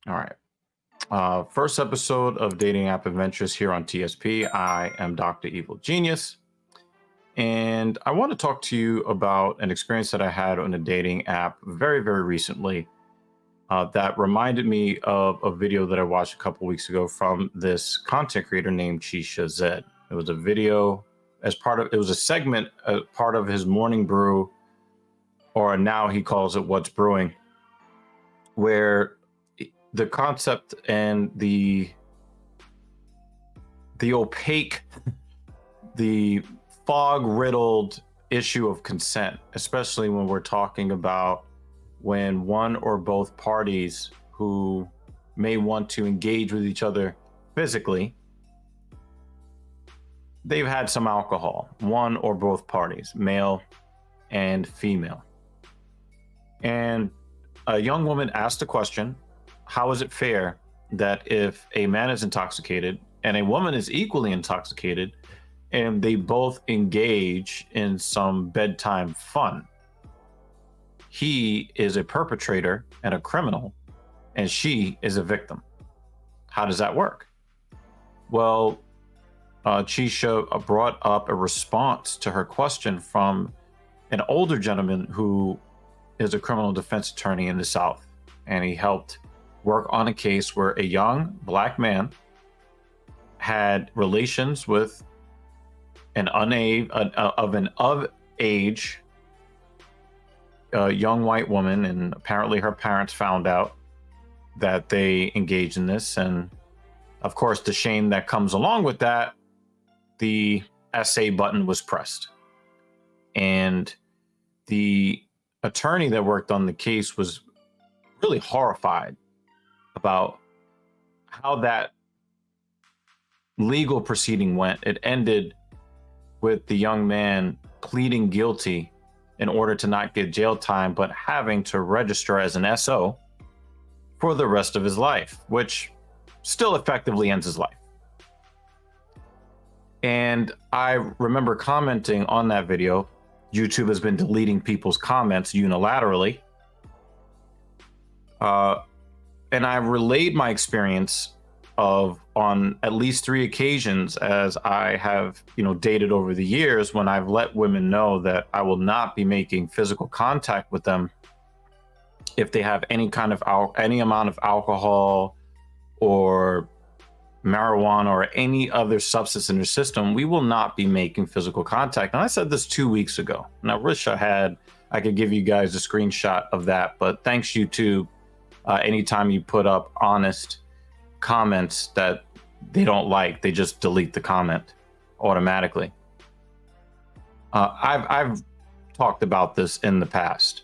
All right. First episode of Dating App Adventures here on TSP. I am Dr. Evil Genius, and I want to talk to you about an experience that I had on a dating app very, very recently that reminded me of a video that I watched a couple weeks ago from this content creator named Chisha Zed. It was a video it was a segment, part of his morning brew, or now he calls it What's Brewing, where the concept and the opaque, the fog riddled issue of consent, especially when we're talking about when one or both parties who may want to engage with each other physically, they've had some alcohol, one or both parties, male and female. And a young woman asked the question, how is it fair that if a man is intoxicated and a woman is equally intoxicated and they both engage in some bedtime fun, he is a perpetrator and a criminal and she is a victim? How does that work? Well, Chisha brought up a response to her question from an older gentleman who is a criminal defense attorney in the South, and he helped work on a case where a young black man had relations with an of age young white woman, and apparently her parents found out that they engaged in this, and of course the shame that comes along with that, the SA button was pressed, and the attorney that worked on the case was really horrified about how that legal proceeding went. It ended with the young man pleading guilty in order to not get jail time, but having to register as an SO for the rest of his life, which still effectively ends his life. And I remember commenting on that video. YouTube has been deleting people's comments unilaterally. And I relayed my experience of on at least 3 occasions, as I have, dated over the years, when I've let women know that I will not be making physical contact with them if they have any amount of alcohol or marijuana or any other substance in their system. We will not be making physical contact. And I said this 2 weeks ago, and I wish I could give you guys a screenshot of that, but thanks YouTube. Anytime you put up honest comments that they don't like, they just delete the comment automatically. I've talked about this in the past.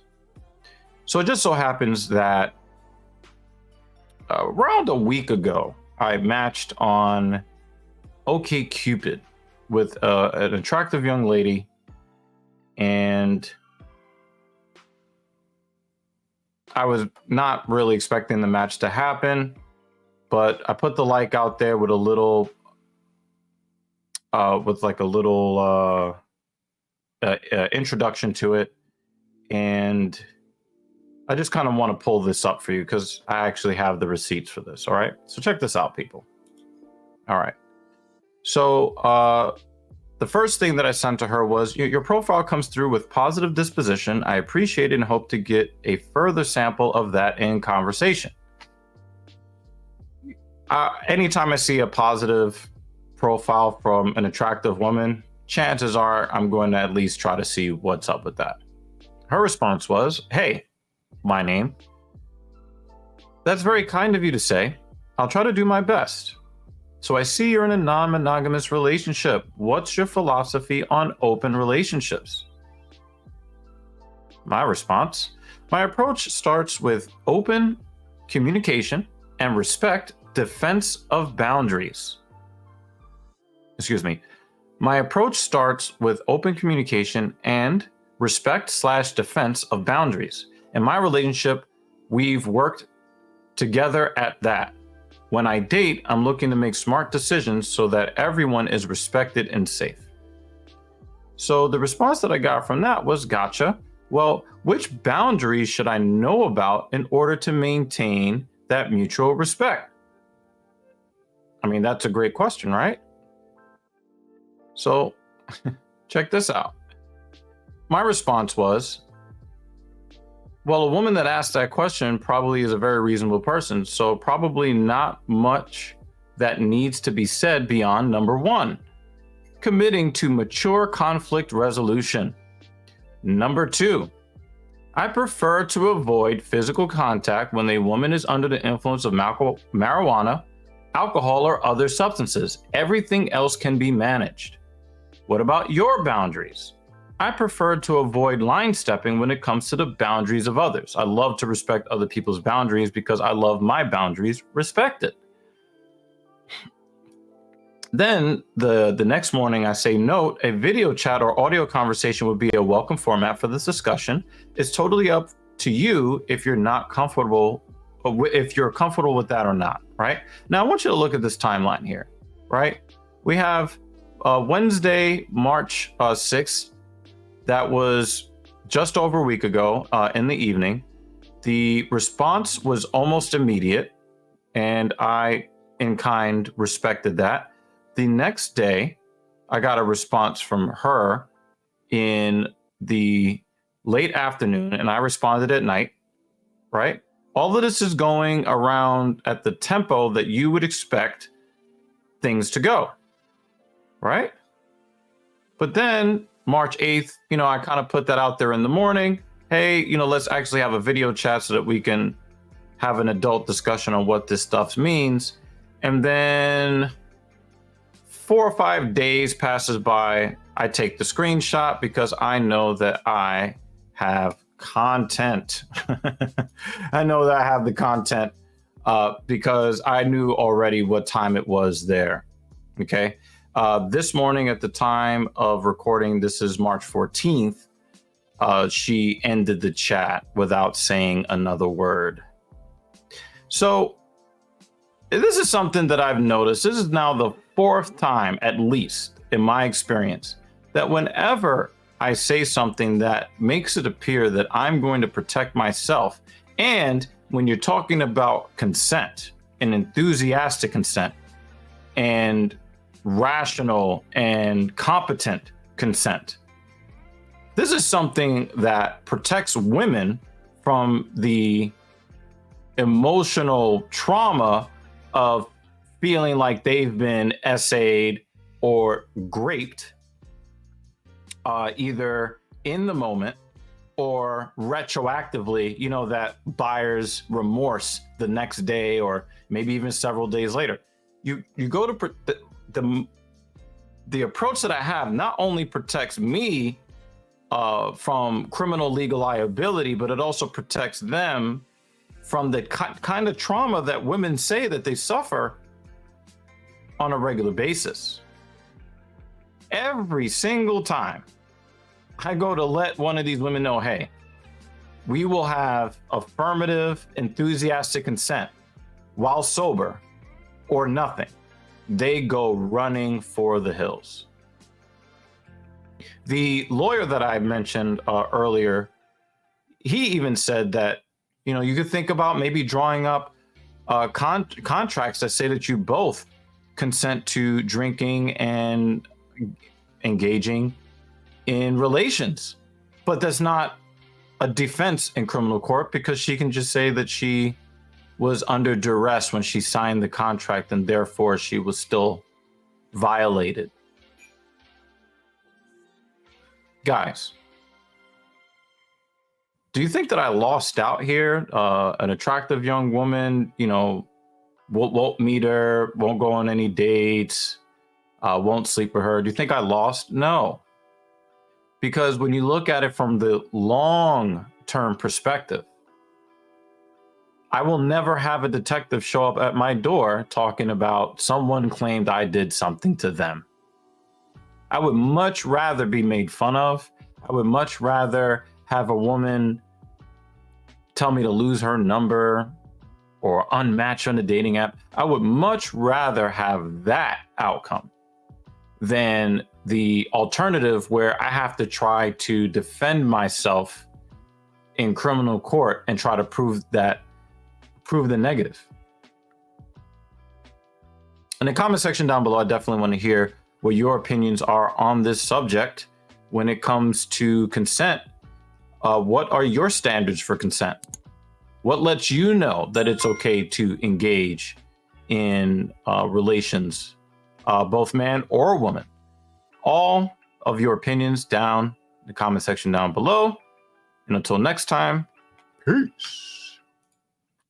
So it just so happens that around a week ago, I matched on OkCupid with an attractive young lady, and I was not really expecting the match to happen, but I put the like out there with a little, introduction to it. And I just kind of want to pull this up for you because I actually have the receipts for this. All right. So check this out, people. All right. So the first thing that I sent to her was, your profile comes through with positive disposition. I appreciate it and hope to get a further sample of that in conversation. Anytime I see a positive profile from an attractive woman, chances are I'm going to at least try to see what's up with that. Her response was, hey, my name. That's very kind of you to say. I'll try to do my best. So I see you're in a non-monogamous relationship. What's your philosophy on open relationships? My response, my approach starts with open communication and respect, defense of boundaries. Excuse me. My approach starts with open communication and respect/defense of boundaries. In my relationship, we've worked together at that. When I date, I'm looking to make smart decisions so that everyone is respected and safe. So the response that I got from that was, gotcha. Well, which boundaries should I know about in order to maintain that mutual respect? I mean, that's a great question, right? So check this out. My response was, well, a woman that asked that question probably is a very reasonable person. So probably not much that needs to be said beyond number one, committing to mature conflict resolution. Number two, I prefer to avoid physical contact when a woman is under the influence of marijuana, alcohol, or other substances. Everything else can be managed. What about your boundaries? I prefer to avoid line stepping when it comes to the boundaries of others. I love to respect other people's boundaries because I love my boundaries respected. Then the next morning I say, note, a video chat or audio conversation would be a welcome format for this discussion. It's totally up to you if you're not comfortable, if you're comfortable with that or not, right? Now I want you to look at this timeline here, right? We have Wednesday, March 6th. That was just over a week ago in the evening. The response was almost immediate, and I, in kind, respected that. The next day, I got a response from her in the late afternoon, and I responded at night, right? All of this is going around at the tempo that you would expect things to go, right? But then March 8th, I kind of put that out there in the morning. Hey, let's actually have a video chat so that we can have an adult discussion on what this stuff means. And then 4 or 5 days passes by. I take the screenshot because I know that I have content. I know that I have the content because I knew already what time it was there. Okay. This morning at the time of recording, this is March 14th, she ended the chat without saying another word. So this is something that I've noticed. This is now the 4th time, at least in my experience, that whenever I say something that makes it appear that I'm going to protect myself, and when you're talking about consent and enthusiastic consent and rational and competent consent, this is something that protects women from the emotional trauma of feeling like they've been essayed or graped, either in the moment or retroactively, that buyer's remorse the next day or maybe even several days later. You go to the approach that I have not only protects me from criminal legal liability, but it also protects them from the kind of trauma that women say that they suffer on a regular basis. Every single time I go to let one of these women know, hey, we will have affirmative, enthusiastic consent while sober or nothing, they go running for the hills. The lawyer that I mentioned earlier, he even said that, you could think about maybe drawing up contracts that say that you both consent to drinking and engaging in relations. But that's not a defense in criminal court because she can just say that she was under duress when she signed the contract and therefore she was still violated. Guys, do you think that I lost out here? An attractive young woman, won't meet her, won't go on any dates, won't sleep with her. Do you think I lost? No. Because when you look at it from the long-term perspective, I will never have a detective show up at my door talking about someone claimed I did something to them. I would much rather be made fun of. I would much rather have a woman tell me to lose her number or unmatch on the dating app. I would much rather have that outcome than the alternative where I have to try to defend myself in criminal court and try to prove that prove the negative. In the comment section down below, I definitely want to hear what your opinions are on this subject when it comes to consent. What are your standards for consent? What lets you know that it's okay to engage in relations, both man or woman? All of your opinions down in the comment section down below. And until next time, peace.